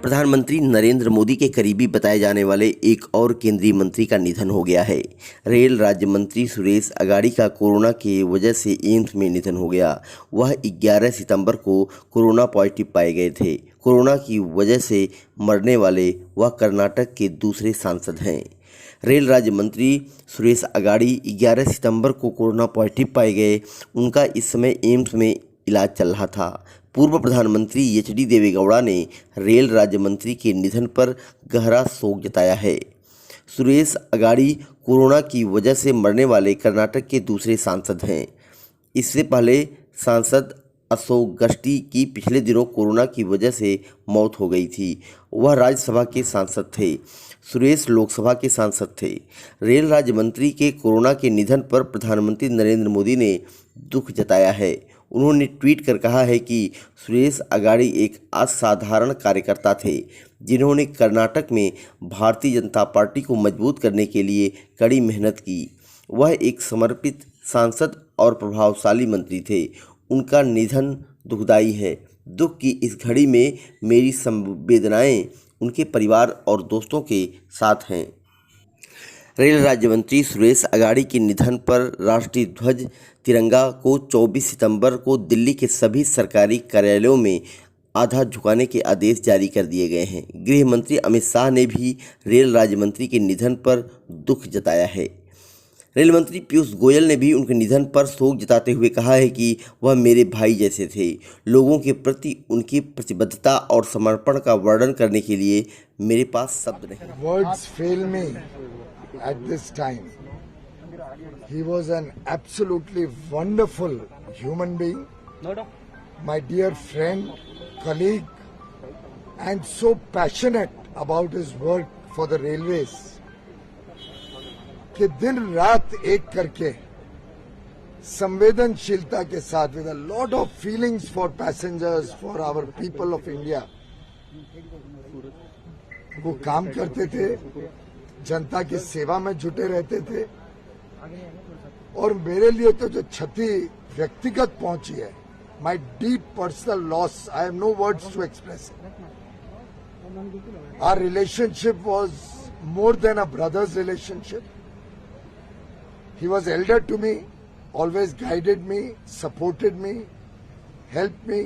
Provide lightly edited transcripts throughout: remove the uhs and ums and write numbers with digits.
प्रधानमंत्री नरेंद्र मोदी के करीबी बताए जाने वाले एक और केंद्रीय मंत्री का निधन हो गया है। रेल राज्य मंत्री सुरेश अगाड़ी का कोरोना की वजह से एम्स में निधन हो गया। वह 11 सितंबर को कोरोना पॉजिटिव पाए गए थे। कोरोना की वजह से मरने वाले वह कर्नाटक के दूसरे सांसद हैं। रेल राज्य मंत्री सुरेश अगाड़ी 11 सितंबर को कोरोना पॉजिटिव पाए गए। उनका इस समय एम्स में इलाज चल रहा था। पूर्व प्रधानमंत्री एच.डी. देवेगौड़ा ने रेल राज्य मंत्री के निधन पर गहरा शोक जताया है। सुरेश अगाड़ी कोरोना की वजह से मरने वाले कर्नाटक के दूसरे सांसद हैं। इससे पहले सांसद अशोक गस्ती की पिछले दिनों कोरोना की वजह से मौत हो गई थी। वह राज्यसभा के सांसद थे। सुरेश लोकसभा के सांसद थे। रेल राज्य मंत्री के कोरोना के निधन पर प्रधानमंत्री नरेंद्र मोदी ने दुख जताया है। उन्होंने ट्वीट कर कहा है कि सुरेश अगाड़ी एक असाधारण कार्यकर्ता थे, जिन्होंने कर्नाटक में भारतीय जनता पार्टी को मजबूत करने के लिए कड़ी मेहनत की। वह एक समर्पित सांसद और प्रभावशाली मंत्री थे। उनका निधन दुखदाई है। दुख की इस घड़ी में मेरी संवेदनाएं उनके परिवार और दोस्तों के साथ हैं। रेल राज्य मंत्री सुरेश अगाड़ी के निधन पर राष्ट्रीय ध्वज तिरंगा को 24 सितंबर को दिल्ली के सभी सरकारी कार्यालयों में आधा झुकाने के आदेश जारी कर दिए गए हैं। गृह मंत्री अमित शाह ने भी रेल राज्य मंत्री के निधन पर दुख जताया है। रेल मंत्री पीयूष गोयल ने भी उनके निधन पर शोक जताते हुए कहा है कि वह मेरे भाई जैसे थे। लोगों के प्रति उनकी प्रतिबद्धता और समर्पण का वर्णन करने के लिए मेरे पास शब्द नहीं। Words fail me at this time. He was an absolutely wonderful human being, my dear friend, colleague, and so passionate about his work for the railways. कि दिन रात एक करके संवेदनशीलता के साथ with a lot of feelings for passengers, for our people of India, वो काम करते थे, जनता की सेवा में जुटे रहते थे। और मेरे लिए तो जो क्षति व्यक्तिगत पहुंची है, my deep personal loss, I have no words to express it. Our relationship was more than a brother's relationship. He was elder to me, always guided me, supported me, helped me.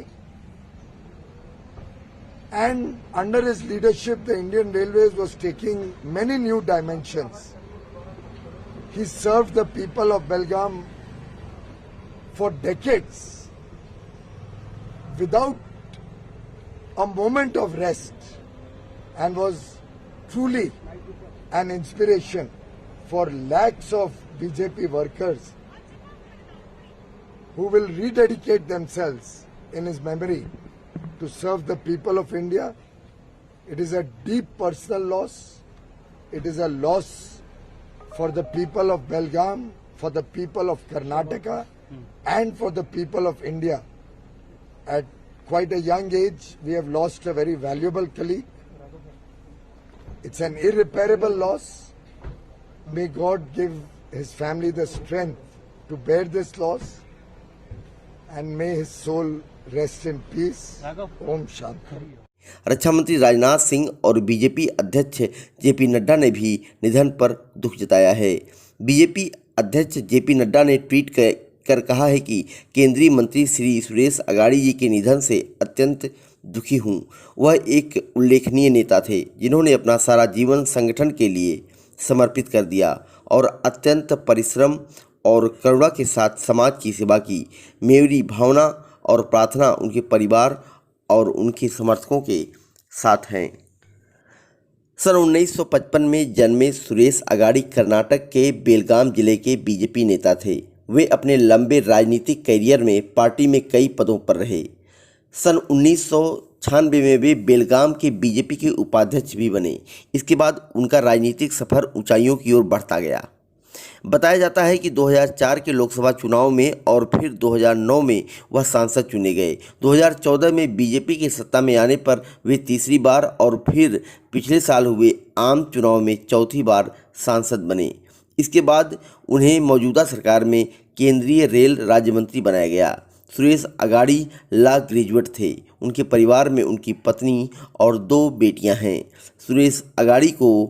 And under his leadership, the Indian Railways was taking many new dimensions. He served the people of Belgaum for decades without a moment of rest, and was truly an inspiration for lakhs of BJP workers who will rededicate themselves in his memory to serve the people of India. It is a deep personal loss. It is a loss for the people of Belgaum, for the people of Karnataka, and for the people of India. At quite a young age, we have lost a very valuable colleague. It's an irreparable loss. May God give his family the strength to bear this loss, and may his soul rest in peace. Om Shanti. रक्षा मंत्री राजनाथ सिंह और BJP अध्यक्ष JP Nadda ने भी निधन पर दुख जताया है। बीजेपी अध्यक्ष जेपी नड्डा ने ट्वीट कर कहा है कि केंद्रीय मंत्री श्री सुरेश अगाड़ी जी के निधन से अत्यंत दुखी हूँ। वह एक उल्लेखनीय नेता थे, जिन्होंने अपना सारा जीवन संगठन के लिए समर्पित कर दिया और अत्यंत परिश्रम और करुणा के साथ समाज की सेवा की। मेरी भावना और प्रार्थना उनके परिवार और उनके समर्थकों के साथ हैं। सन 1955 में जन्मे सुरेश अगाड़ी कर्नाटक के बेलगाम जिले के बीजेपी नेता थे। वे अपने लंबे राजनीतिक करियर में पार्टी में कई पदों पर रहे। सन 1996 में वे बेलगाम के बीजेपी के उपाध्यक्ष भी बने। इसके बाद उनका राजनीतिक सफर ऊंचाइयों की ओर बढ़ता गया। बताया जाता है कि 2004 के लोकसभा चुनाव में और फिर 2009 में वह सांसद चुने गए। 2014 में बीजेपी की सत्ता में आने पर वे तीसरी बार और फिर पिछले साल हुए आम चुनाव में चौथी बार सांसद बने। इसके बाद उन्हें मौजूदा सरकार में केंद्रीय रेल राज्य मंत्री बनाया गया। सुरेश अगाड़ी लॉ ग्रेजुएट थे। उनके परिवार में उनकी पत्नी और 2 बेटियां हैं। सुरेश अगाड़ी को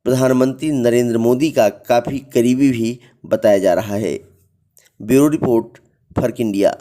प्रधानमंत्री नरेंद्र मोदी का काफ़ी करीबी भी बताया जा रहा है। ब्यूरो रिपोर्ट, फर्क इंडिया।